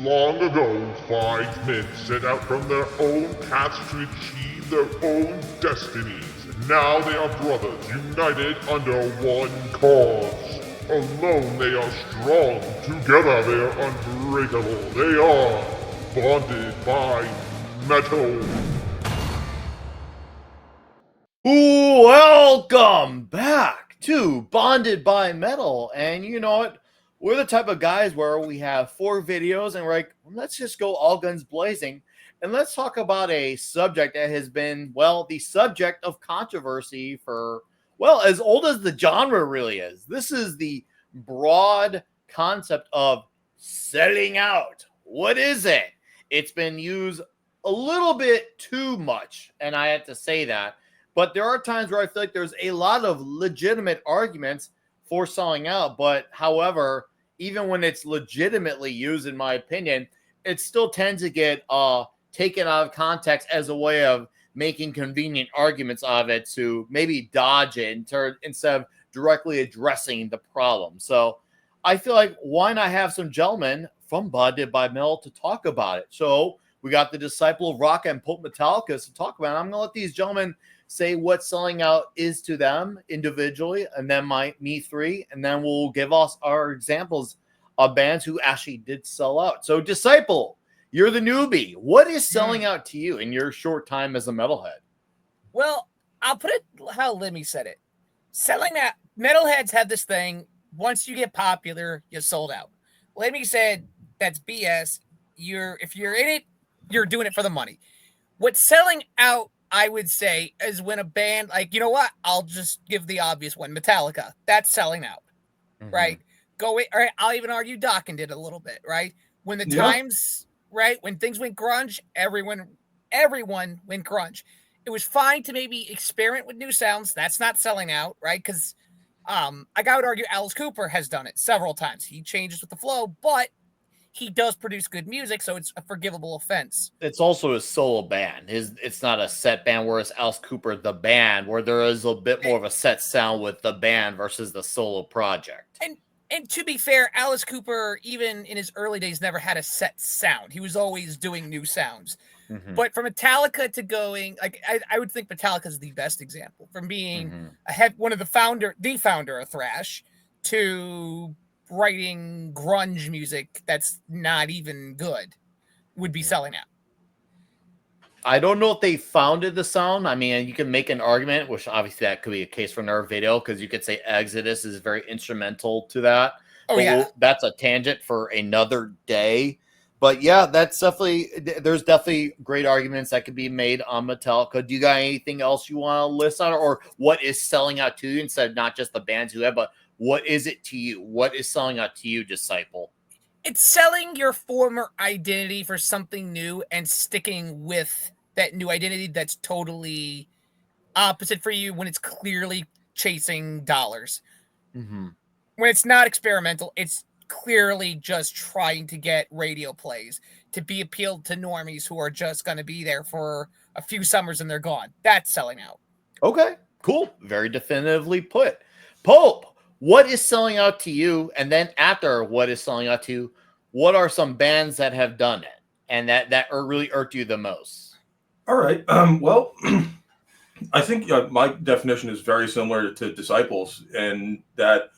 Long ago, 5 men set out from their own paths to achieve their own destinies. Now they are brothers, united under one cause. Alone they are strong, together they are unbreakable. They are bonded by metal. Welcome back to Bonded by Metal. And you know what? We're the type of guys where we have 4 videos and we're like, let's just go all guns blazing. And let's talk about a subject that has been, well, the subject of controversy for, well, as old as the genre really is. This is the broad concept of selling out. What is it? It's been used a little bit too much, and I have to say that. But there are times where I feel like there's a lot of legitimate arguments for selling out. But however, even when it's legitimately used, in my opinion, it still tends to get taken out of context as a way of making convenient arguments of it to maybe dodge it instead of directly addressing the problem. So I feel like why not have some gentlemen from Bonded by Metal to talk about it? So we got the Disciple of Rock and Pope Metallica to talk about it. I'm going to let these gentlemen say what selling out is to them individually, and then me 3, and then we'll give us our examples of bands who actually did sell out. So, Disciple, you're the newbie. What is selling out to you in your short time as a metalhead? Well, I'll put it how Lemmy said it. Selling out, metalheads have this thing, once you get popular, you're sold out. Lemmy said that's BS. If you're in it, you're doing it for the money. What's selling out, I would say, is when a band, like, you know what? I'll just give the obvious one, Metallica. That's selling out, right? Or I'll even argue Dokken did a little bit, right? When the times, right? When things went grunge, everyone went grunge. It was fine to maybe experiment with new sounds. That's not selling out, right? Because I would argue Alice Cooper has done it several times. He changes with the flow, but he does produce good music, so it's a forgivable offense. It's also a solo band. It's not a set band, whereas Alice Cooper, the band, where there is a bit more of a set sound with the band versus the solo project. And to be fair, Alice Cooper, even in his early days, never had a set sound. He was always doing new sounds. But from Metallica to going, like, I would think Metallica is the best example. From being one of the founder of thrash, to writing grunge music that's not even good, would be selling out. I don't know if they founded the sound. I mean, you can make an argument, which obviously that could be a case for another video, because you could say Exodus is very instrumental to that. Oh, yeah. That's a tangent for another day. But yeah, there's definitely great arguments that could be made on Metallica. Do you got anything else you want to list on, or what is selling out to you, instead of not just the bands you have, but what is it to you? What is selling out to you, Disciple? It's selling your former identity for something new and sticking with that new identity that's totally opposite for you when it's clearly chasing dollars. When it's not experimental, it's clearly just trying to get radio plays, to be appealed to normies who are just going to be there for a few summers and they're gone. That's selling out. Okay, cool. Very definitively put. Pope, what is selling out to you? And then after what is selling out to you, what are some bands that have done it and that really irked you the most? All right. Well, I think my definition is very similar to Disciples, and that,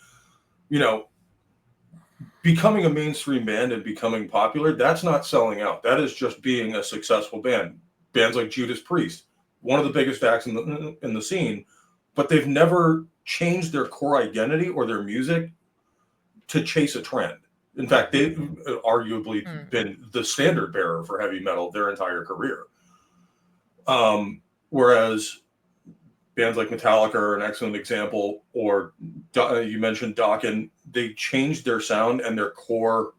becoming a mainstream band and becoming popular, that's not selling out. That is just being a successful band. Bands like Judas Priest, one of the biggest acts in the scene, but they've never changed their core identity or their music to chase a trend. In fact, they've arguably been the standard bearer for heavy metal their entire career. Whereas bands like Metallica are an excellent example, or you mentioned Dokken, they changed their sound and their core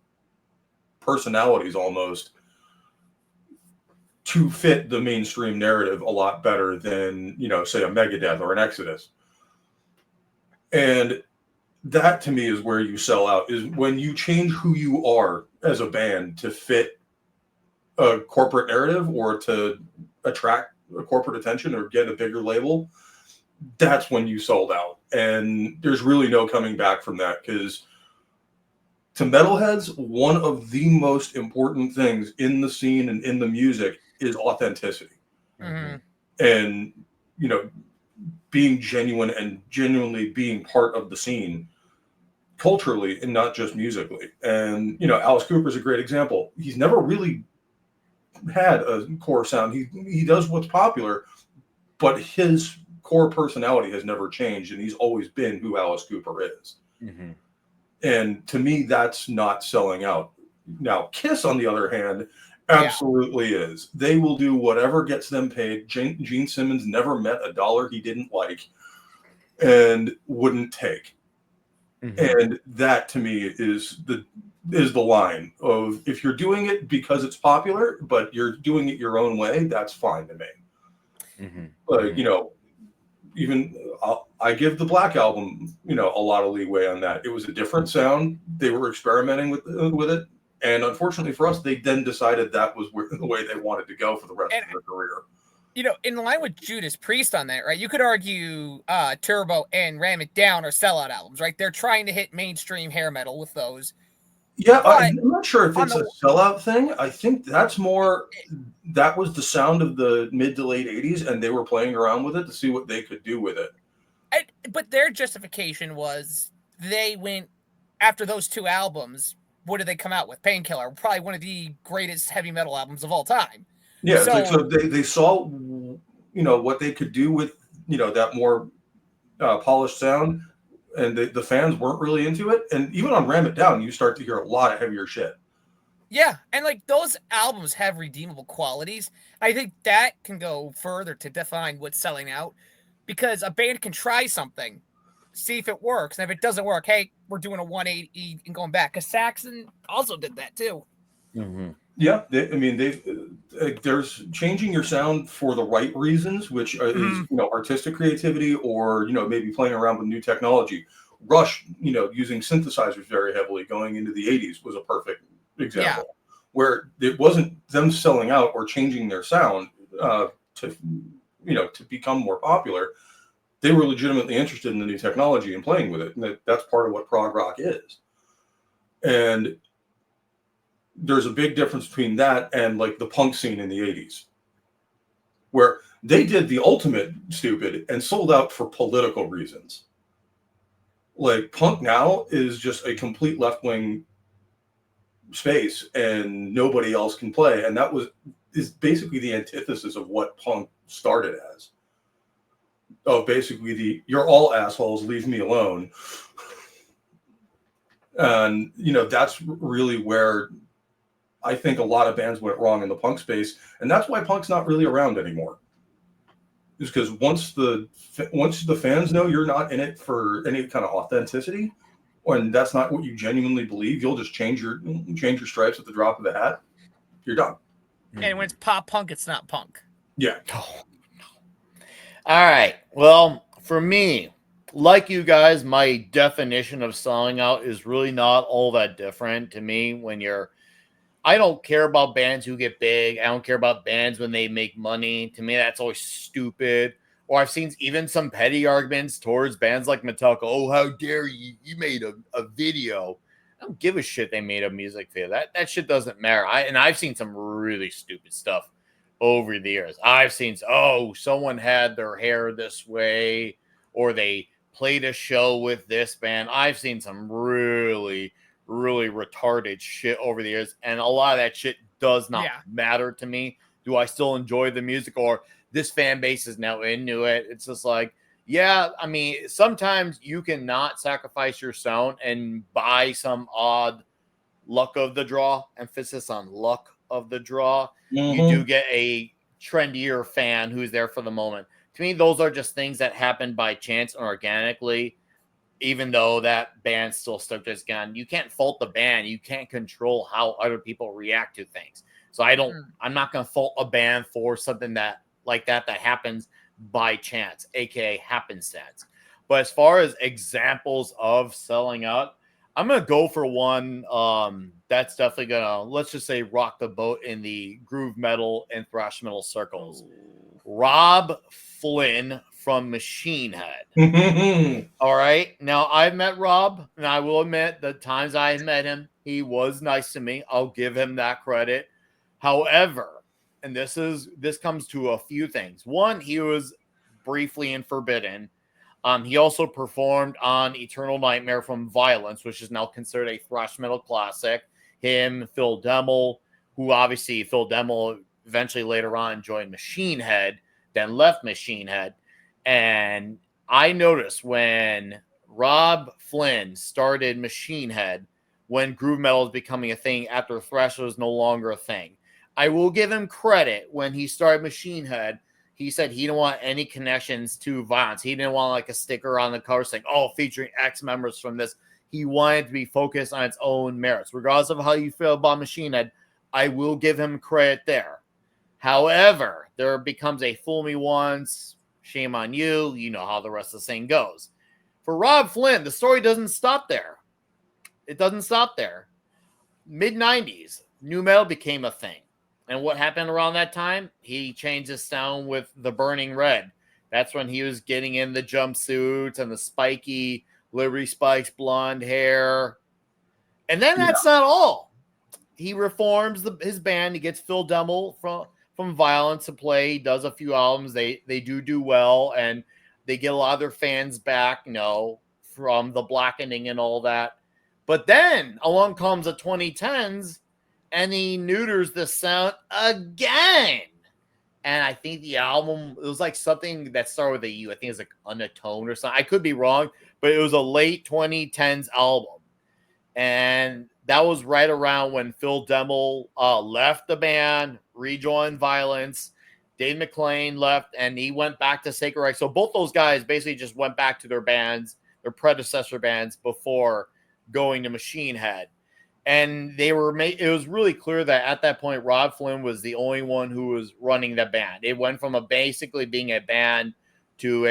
personalities almost to fit the mainstream narrative a lot better than, say a Megadeth or an Exodus. And that to me is where you sell out, is when you change who you are as a band to fit a corporate narrative or to attract a corporate attention or get a bigger label. That's when you sold out. And there's really no coming back from that, because to metalheads, one of the most important things in the scene and in the music is authenticity. Mhm. And, you know, being genuine and genuinely being part of the scene culturally and not just musically. And, you know, Alice Cooper's a great example. He's never really had a core sound. He does what's popular, but his core personality has never changed, and he's always been who Alice Cooper is. Mm-hmm. And to me, that's not selling out. Now, Kiss, on the other hand, absolutely is. They will do whatever gets them paid. Gene Simmons never met a dollar he didn't like and wouldn't take. Mm-hmm. And that to me is the line of, if you're doing it because it's popular, but you're doing it your own way, that's fine to me. Mm-hmm. You know, even I give the Black Album, you know, a lot of leeway on that. It was a different sound. They were experimenting with it, and unfortunately for us, they then decided that was the way they wanted to go for the rest of their career. You know, in line with Judas Priest on that, right? You could argue Turbo and Ram It Down are sellout albums, right? They're trying to hit mainstream hair metal with those. Yeah, But I'm not sure if it's a sellout thing. I think that's more, that was the sound of the mid to late 80s, and they were playing around with it to see what they could do with it. But their justification was they went after those two albums. What did they come out with? Painkiller, probably one of the greatest heavy metal albums of all time. Yeah, so they saw, you know, what they could do with, you know, that more polished sound, and the fans weren't really into it. And even on Ram It Down, you start to hear a lot of heavier shit. Yeah, and like those albums have redeemable qualities. I think that can go further to define what's selling out, because a band can try something, see if it works, and if it doesn't work, hey, we're doing a 180 and going back. Because Saxon also did that too. Mm-hmm. Yeah, there's changing your sound for the right reasons, which is, you know, artistic creativity, or, you know, maybe playing around with new technology. Rush, you know, using synthesizers very heavily going into the 80s was a perfect example, where it wasn't them selling out or changing their sound to, you know, to become more popular. They were legitimately interested in the new technology and playing with it, and that's part of what prog rock is. And there's a big difference between that and like the punk scene in the 80s, where they did the ultimate stupid and sold out for political reasons. Like, punk now is just a complete left-wing space and nobody else can play. And that is basically the antithesis of what punk started as. Of basically you're all assholes, leave me alone. And, you know, that's really where I think a lot of bands went wrong in the punk space, and that's why punk's not really around anymore. Is because once the fans know you're not in it for any kind of authenticity, and that's not what you genuinely believe, you'll just change your stripes at the drop of a hat. You're done. And when it's pop punk, it's not punk. Yeah. Oh, no. All right. Well, for me, like you guys, my definition of selling out is really not all that different to me. I don't care about bands who get big. I don't care about bands when they make money. To me, that's always stupid. Or I've seen even some petty arguments towards bands like Metallica. Oh, how dare you? You made a video. I don't give a shit they made a music video. That shit doesn't matter. I've seen some really stupid stuff over the years. I've seen, someone had their hair this way, or they played a show with this band. I've seen some really retarded shit over the years, and a lot of that shit does not matter to me. Do I still enjoy the music, or this fan base is now into it? It's just like, yeah, I mean, sometimes you cannot sacrifice your sound and buy some odd luck of the draw, emphasis on luck of the draw. You do get a trendier fan who's there for the moment. To me, those are just things that happen by chance and organically. Even though that band still stuck to its gun, you can't fault the band. You can't control how other people react to things. So I'm not going to fault a band for something that happens by chance, aka happenstance. But as far as examples of selling out, I'm going to go for one that's definitely going to, let's just say, rock the boat in the groove metal and thrash metal circles. Rob Flynn from Machine Head. All right. Now, I've met Rob, and I will admit the times I met him, he was nice to me. I'll give him that credit. However, and this comes to a few things. One, he was briefly in Forbidden. He also performed on Eternal Nightmare from Violence, which is now considered a thrash metal classic. Him, Phil Demmel, who obviously Phil Demmel eventually later on joined Machine Head, then left Machine Head. And I noticed when Rob Flynn started Machine Head, when groove metal was becoming a thing after thrash was no longer a thing. I will give him credit when he started Machine Head. He said he didn't want any connections to Violence. He didn't want like a sticker on the cover saying, oh, featuring X members from this. He wanted to be focused on its own merits. Regardless of how you feel about Machine Head, I will give him credit there. However, there becomes a fool me once, shame on you. You know how the rest of the thing goes. For Rob Flynn, the story doesn't stop there. It doesn't stop there. Mid-90s, nu metal became a thing. And what happened around that time? He changed his sound with the Burning Red. That's when he was getting in the jumpsuits and the spiky Liberty Spikes blonde hair. And then that's not all. He reforms his band. He gets Phil Demmel from Violence to play. He does a few albums. They do well, and they get a lot of their fans back, from the blackening and all that. But then along comes the 2010s, and he neuters the sound again. And I think the album, it was like something that started with a U. I think it was like Unatone or something. I could be wrong, but it was a late 2010s album. And that was right around when Phil Demmel left the band, rejoined Violence. Dave McClain left, and he went back to Sacred Reich. So both those guys basically just went back to their bands, their predecessor bands, before going to Machine Head. And it was really clear that at that point, Rob Flynn was the only one who was running the band. It went from basically being a band to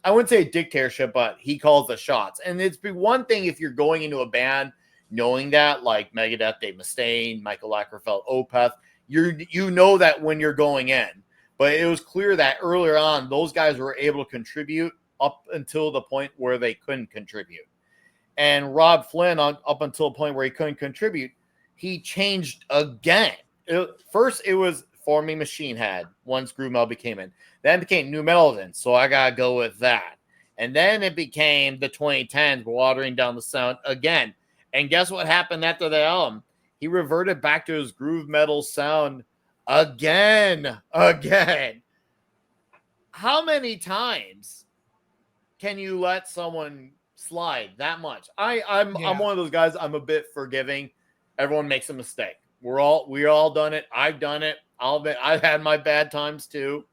I wouldn't say a dictatorship, but he calls the shots. And it's one thing if you're going into a band knowing that, like Megadeth, Dave Mustaine, Michael Lagerfeld, Opeth, you know that when you're going in. But it was clear that earlier on, those guys were able to contribute up until the point where they couldn't contribute. And Rob Flynn, up until a point where he couldn't contribute, he changed again. First, it was forming Machine Head once groove metal became in. Then it became nu metal then, so I got to go with that. And then it became the 2010s, watering down the sound again. And guess what happened after the album? He reverted back to his groove metal sound again. How many times can you let someone slide that much? I'm one of those guys. I'm a bit forgiving. Everyone makes a mistake. We all done it. I've done it. I've had my bad times too.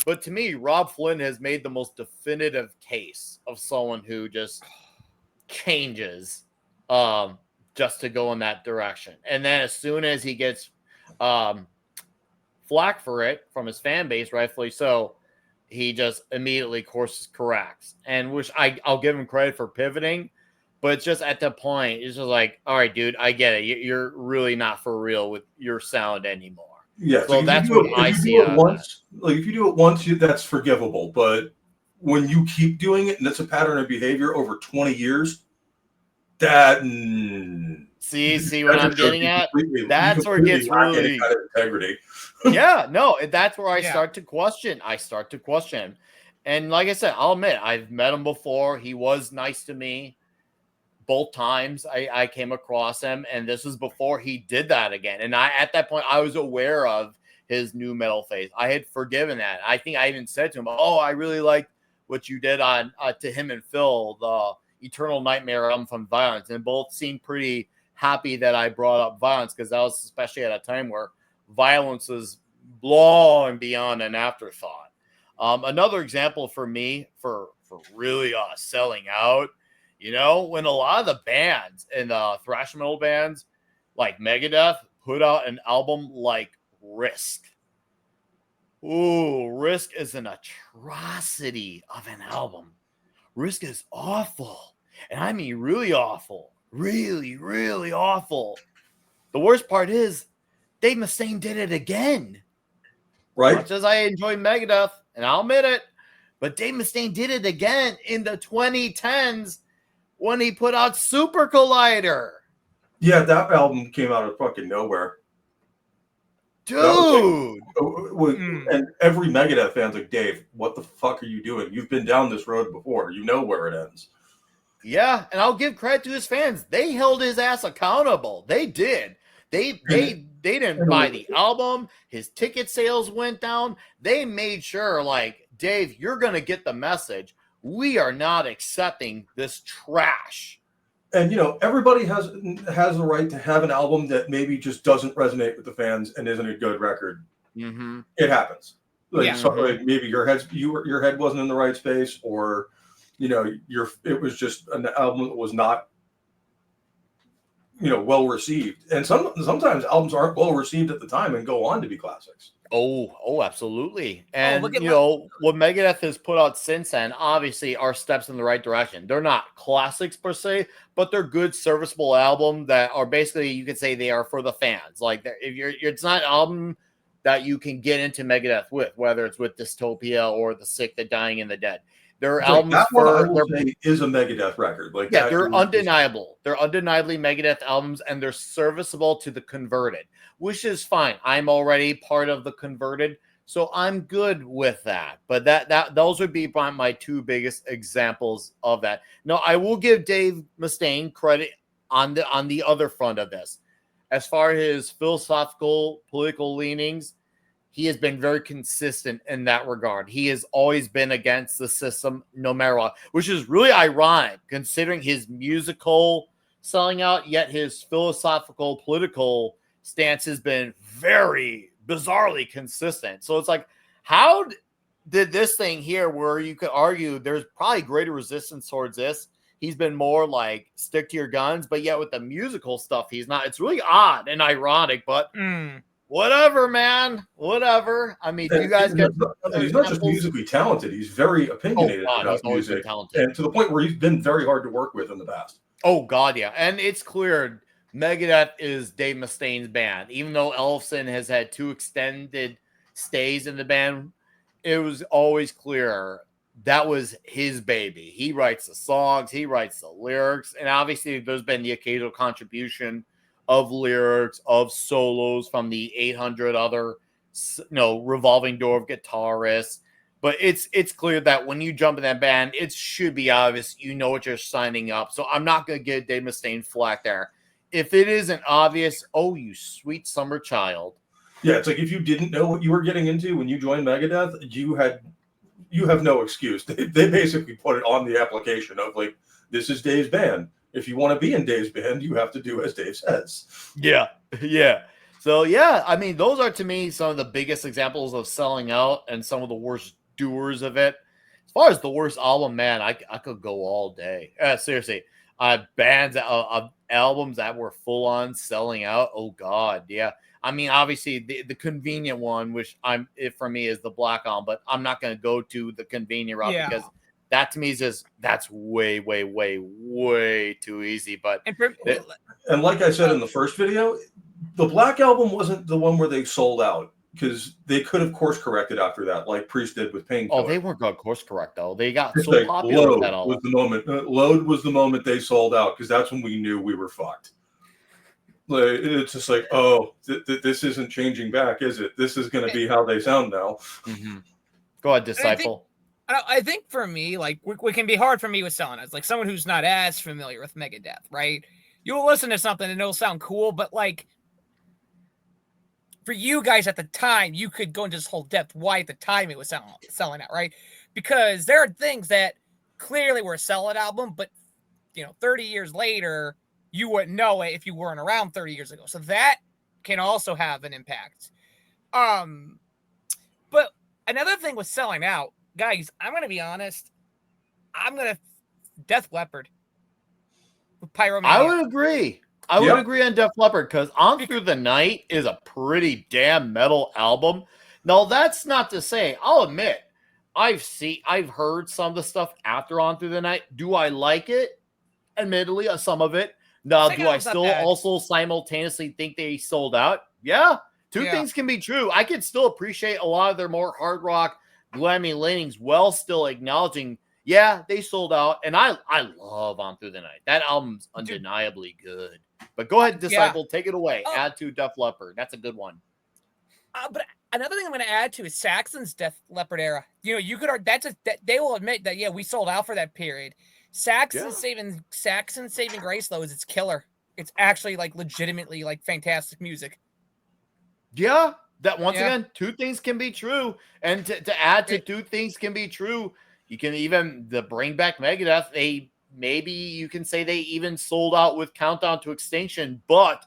But to me, Rob Flynn has made the most definitive case of someone who just changes just to go in that direction. And then as soon as he gets flack for it from his fan base, rightfully so, he just immediately courses corrects. And which I'll give him credit for pivoting, but it's just at that point, it's just like, all right, dude, I get it. You're really not for real with your sound anymore. Yeah, so that's what I see. If you do it once, that's forgivable. But when you keep doing it and it's a pattern of behavior over 20 years, see what I'm getting at? That's where it gets really kind of integrity. Yeah, no, that's where I start to question. And like I said, I'll admit, I've met him before. He was nice to me both times I came across him, and this was before he did that again. And at that point, I was aware of his nu metal phase. I had forgiven that. I think I even said to him, "Oh, I really liked what you did on to him and Phil, the Eternal Nightmare album from Violence," and both seemed pretty happy that I brought up Violence, because that was especially at a time where Violence is long beyond an afterthought. Another example for me for really selling out, when a lot of the bands and the thrash metal bands like Megadeth put out an album like Risk. Ooh, Risk is an atrocity of an album. Risk is awful. And I mean really awful. Really, really awful. The worst part is Dave Mustaine did it again. Right. Much as I enjoy Megadeth, and I'll admit it, But Dave Mustaine did it again in the 2010s when he put out Super Collider. Yeah, that album came out of fucking nowhere. Dude. And every Megadeth fan's like, Dave, what the fuck are you doing? You've been down this road before. You know where it ends. Yeah, and I'll give credit to his fans. They held his ass accountable. They did. They didn't buy the album. His ticket sales went down. They made sure, like, Dave, you're going to get the message. We are not accepting this trash. And, you know, everybody has the right to have an album that maybe just doesn't resonate with the fans and isn't a good record. Mm-hmm. It happens. Like, Yeah. so, like maybe your head wasn't in the right space, or, you know, it was just an album that was not, you know, well received. And sometimes albums aren't well received at the time and go on to be classics. Oh, absolutely. And, look at what Megadeth has put out since then, obviously, are steps in the right direction. They're not classics per se, but they're good, serviceable albums that are basically, you could say they are for the fans. Like, it's not an album that you can get into Megadeth with, whether it's with Dystopia or The Sick, The Dying, and The Dead. They're albums that one I will for say is a Megadeth record. Like, yeah, they're undeniable. They're undeniably Megadeth albums, and they're serviceable to the converted, which is fine. I'm already part of the converted, so I'm good with that. But those would be my two biggest examples of that. No, I will give Dave Mustaine credit on the other front of this. As far as his philosophical, political leanings, he has been very consistent in that regard. He has always been against the system no matter what, which is really ironic considering his musical selling out, yet his philosophical, political stance has been very bizarrely consistent. So it's like, how did this thing here, where you could argue there's probably greater resistance towards this, he's been more like stick to your guns, but yet with the musical stuff, he's not. It's really odd and ironic, but whatever, man. Whatever. I mean, you guys get. And he's not just musically talented; he's very opinionated about music, and to the point where he's been very hard to work with in the past. Oh God, yeah, and it's clear Megadeth is Dave Mustaine's band. Even though Ellefson has had 2 extended stays in the band, it was always clear that was his baby. He writes the songs, he writes the lyrics, and obviously there's been the occasional contribution of lyrics, of solos from the 800 other, revolving door of guitarists. But it's clear that when you jump in that band, it should be obvious you know what you're signing up. So I'm not going to give Dave Mustaine flack there. If it isn't obvious, oh, you sweet summer child. Yeah, it's like if you didn't know what you were getting into when you joined Megadeth, you have no excuse. They basically put it on the application of like, this is Dave's band. If you want to be in Dave's band, you have to do as Dave says. Yeah. So, yeah, I mean, those are to me some of the biggest examples of selling out and some of the worst doers of it. As far as the worst album, man, I could go all day. Seriously, bands, albums that were full on selling out. Oh, God, yeah. I mean, obviously, the convenient one, which for me is the Black Album, but I'm not going to go to the convenient route because that to me is just, that's way, way, way, way too easy. But and like I said in the first video, the Black Album wasn't the one where they sold out, because they could have course corrected after that, like Priest did with Painkiller. Oh, they weren't going to course correct though. They got so like popular with that album. Load was the moment they sold out, because that's when we knew we were fucked. Like, it's just like, oh, this isn't changing back, is it? This is going to be how they sound now. Mm-hmm. Go ahead, Disciple. I think for me, like, what can be hard for me with selling it, like someone who's not as familiar with Megadeth, right? You'll listen to something and it'll sound cool, but like, for you guys at the time, you could go into this whole depth why at the time it was selling out, right? Because there are things that clearly were a sellout album, but 30 years later, you wouldn't know it if you weren't around 30 years ago. So that can also have an impact. But another thing with selling out, guys, I'm going to be honest. Def Leppard with Pyromania. I would agree. I would agree on Def Leppard, because On Through the Night is a pretty damn metal album. Now, that's not to say, I'll admit, I've heard some of the stuff after On Through the Night. Do I like it? Admittedly, some of it. Now, do I still also simultaneously think they sold out? Yeah. Two things can be true. I can still appreciate a lot of their more hard rock, Glammy Laning's well still acknowledging, yeah, they sold out. And I love On Through the Night. That album's undeniably good. But go ahead, Disciple, take it away. Add to Def Leppard. That's a good one. But another thing I'm going to add to is Saxon's Def Leppard era. You know, you could they will admit that, yeah, we sold out for that period. Saxon Saving Grace, though, is its killer. It's actually like legitimately like fantastic music. Yeah, that once again, two things can be true. And to add to two things can be true, you can even bring back Megadeth. Maybe you can say they even sold out with Countdown to Extinction, but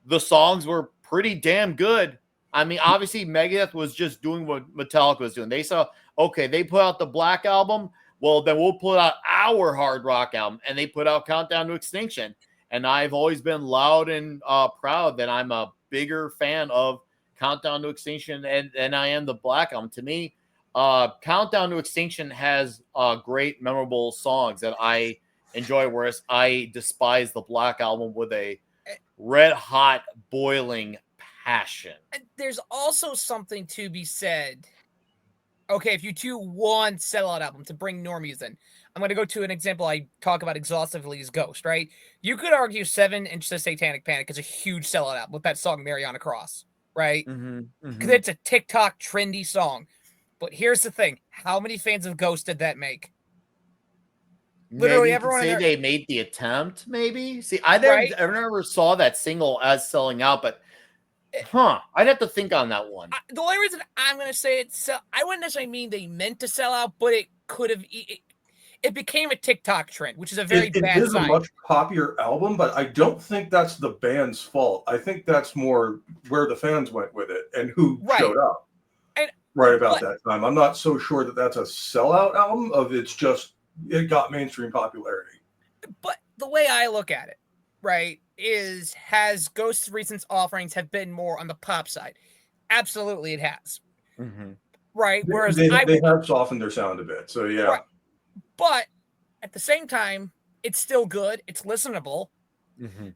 the songs were pretty damn good. I mean, obviously, Megadeth was just doing what Metallica was doing. They saw, okay, they put out the Black Album. Well, then we'll put out our hard rock album. And they put out Countdown to Extinction. And I've always been loud and proud that I'm a bigger fan of Countdown to Extinction than I am the Black Album. To me, Countdown to Extinction has great, memorable songs that I enjoy, whereas I despise the Black Album with a red-hot, boiling passion. And there's also something to be said. Okay, if you do one sellout album to bring normies in, I'm going to go to an example I talk about exhaustively is Ghost, right? You could argue 7 Inch to Satanic Panic is a huge sellout album with that song Mariana Cross, right? Because it's a TikTok trendy song. But here's the thing. How many fans of Ghost did that make? Literally maybe everyone say they made the attempt, maybe. See, I never saw that single as selling out, but I'd have to think on that one. The only reason I'm going to say it's, I wouldn't necessarily mean they meant to sell out, but it could have, it became a TikTok trend, which is a very bad sign. It is a much popular album, but I don't think that's the band's fault. I think that's more where the fans went with it and who showed up about that time. I'm not so sure that that's a sellout album it's just, it got mainstream popularity. But the way I look at it, right, has Ghost's recent offerings have been more on the pop side? Absolutely, it has. Right, whereas they have softened their sound a bit. So yeah, right. But at the same time, it's still good. It's listenable,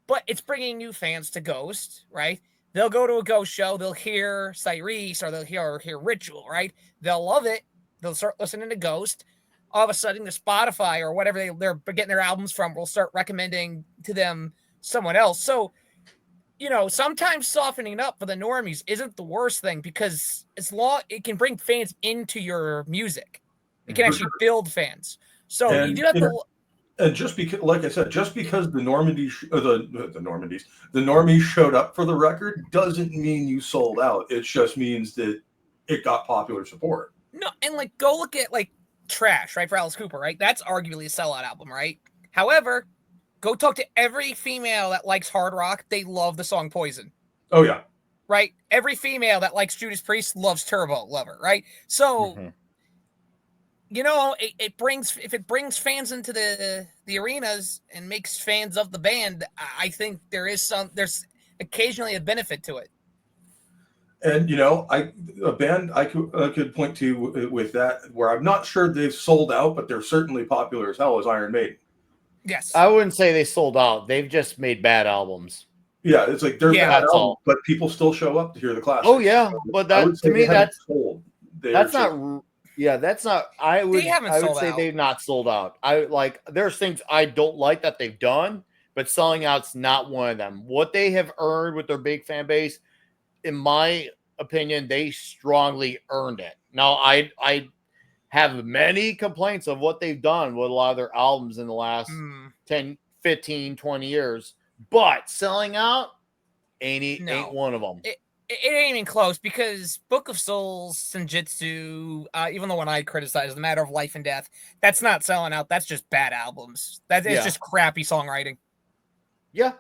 but it's bringing new fans to Ghost. Right, they'll go to a Ghost show, they'll hear Cyrese or they'll hear Ritual. Right, they'll love it. They'll start listening to Ghost. All of a sudden, the Spotify or whatever they're getting their albums from will start recommending to them someone else. So, you know, sometimes softening up for the normies isn't the worst thing because it can bring fans into your music. It can actually build fans. So you do have to. And just because, like I said, just because the normies showed up for the record doesn't mean you sold out. It just means that it got popular support. No, and like go look at like Trash, right, for Alice Cooper, right? That's arguably a sellout album, right? However, go talk to every female that likes hard rock. They love the song Poison. Oh, yeah. Right? Every female that likes Judas Priest loves Turbo Lover, right? So, you know, if it brings fans into the arenas and makes fans of the band, I think there's occasionally a benefit to it. And, you know, a band I could point to with that where I'm not sure they've sold out, but they're certainly popular as hell is Iron Maiden. Yes. I wouldn't say they sold out. They've just made bad albums. Yeah, it's like they're bad albums, but people still show up to hear the classics. Oh, yeah. But that to me, that's not. Yeah, that's not. I would say they've not sold out. There's things I don't like that they've done, but selling out's not one of them. What they have earned with their big fan base, in my opinion, they strongly earned it. Now, I have many complaints of what they've done with a lot of their albums in the last 10, 15, 20 years, but selling out ain't one of them. It ain't even close because Book of Souls, Senjutsu, even the one I criticized, The Matter of Life and Death, that's not selling out. That's just bad albums. It's just crappy songwriting. Yeah.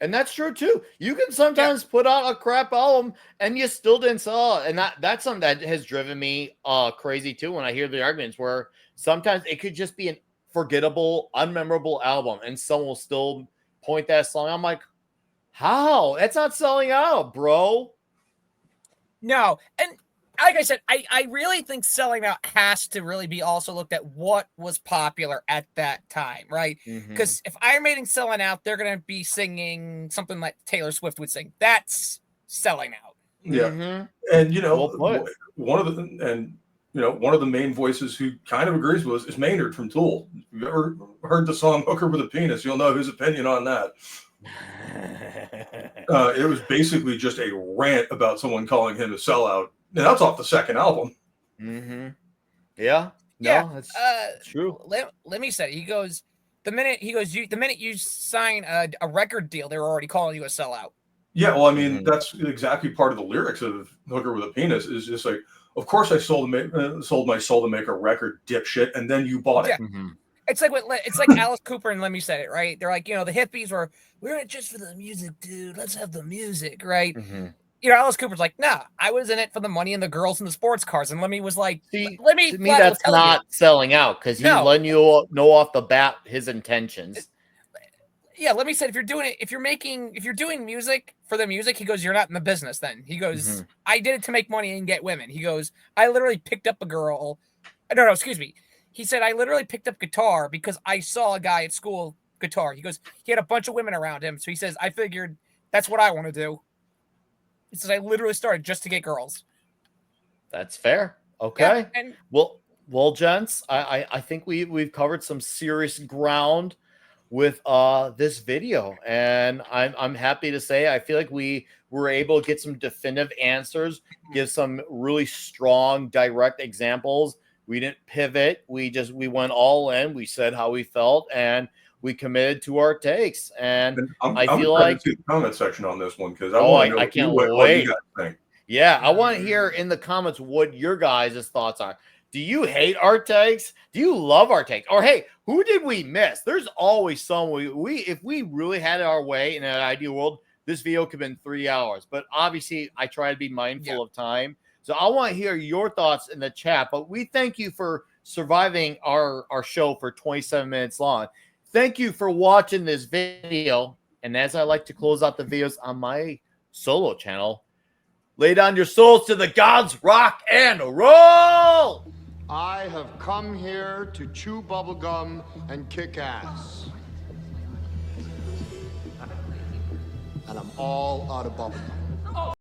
And that's true too. You can sometimes put out a crap album and you still didn't sell it. And that's something that has driven me crazy too when I hear the arguments where sometimes it could just be an forgettable, unmemorable album and someone will still point that song. I'm like, how? That's not selling out, bro. No. And like I said, I really think selling out has to really be also looked at what was popular at that time, right? Because if Iron Maiden's selling out, they're going to be singing something like Taylor Swift would sing. That's selling out. Yeah. And, you know, one of the, and one of the main voices who kind of agrees with us is Maynard from Tool. If you've ever heard the song "Hooker with a Penis," you'll know his opinion on that. It was basically just a rant about someone calling him a sellout, and that's off the second album. Mm-hmm. Yeah. No, Yeah, that's uh, true. Let me say, he goes, the minute you sign a record deal, they're already calling you a sellout. Yeah, well, I mean, Mhm. that's exactly part of the lyrics of "Hooker with a Penis" is just like, of course I sold my soul to make a record, dipshit, and then you bought it. Yeah. Mhm. It's like Alice Cooper and Lemmy said it, right? They're like, the hippies we're in it just for the music, dude. Let's have the music, right? Mhm. Alice Cooper's like, nah, I was in it for the money and the girls and the sports cars. And Lemmy was like, See, Lemmy to me, flat out that's tell you, not selling out because he's no. letting you know off the bat his intentions. Yeah, Lemmy said if you're doing music for the music, he goes, you're not in the business then. He goes, Mhm. I did it to make money and get women. He goes, I literally picked up a girl. No, excuse me. He said, I literally picked up guitar because I saw a guy at school guitar. He goes, he had a bunch of women around him. So he says, I figured that's what I want to do. He says, I literally started just to get girls. That's fair. Okay. Yeah, and Well, gents, I think we've covered some serious ground with this video, and I'm happy to say I feel like we were able to get some definitive answers, give some really strong, direct examples. We didn't pivot. We went all in. We said how we felt, and we committed to our takes. And And I'm I feel excited like, to see the comment section on this one because I oh, want to know I can't what you wait. guys think. Yeah, I want to hear in the comments what your guys' thoughts are. Do you hate our takes? Do you love our takes? Or hey, who did we miss? There's always someone we if we really had it our way in an ideal world, this video could have been 3 hours. But obviously, I try to be mindful of time. So I want to hear your thoughts in the chat. But we thank you for surviving our show for 27 minutes long. Thank you for watching this video. And as I like to close out the videos on my solo channel, lay down your souls to the gods, rock and roll! I have come here to chew bubblegum and kick ass. And I'm all out of bubblegum.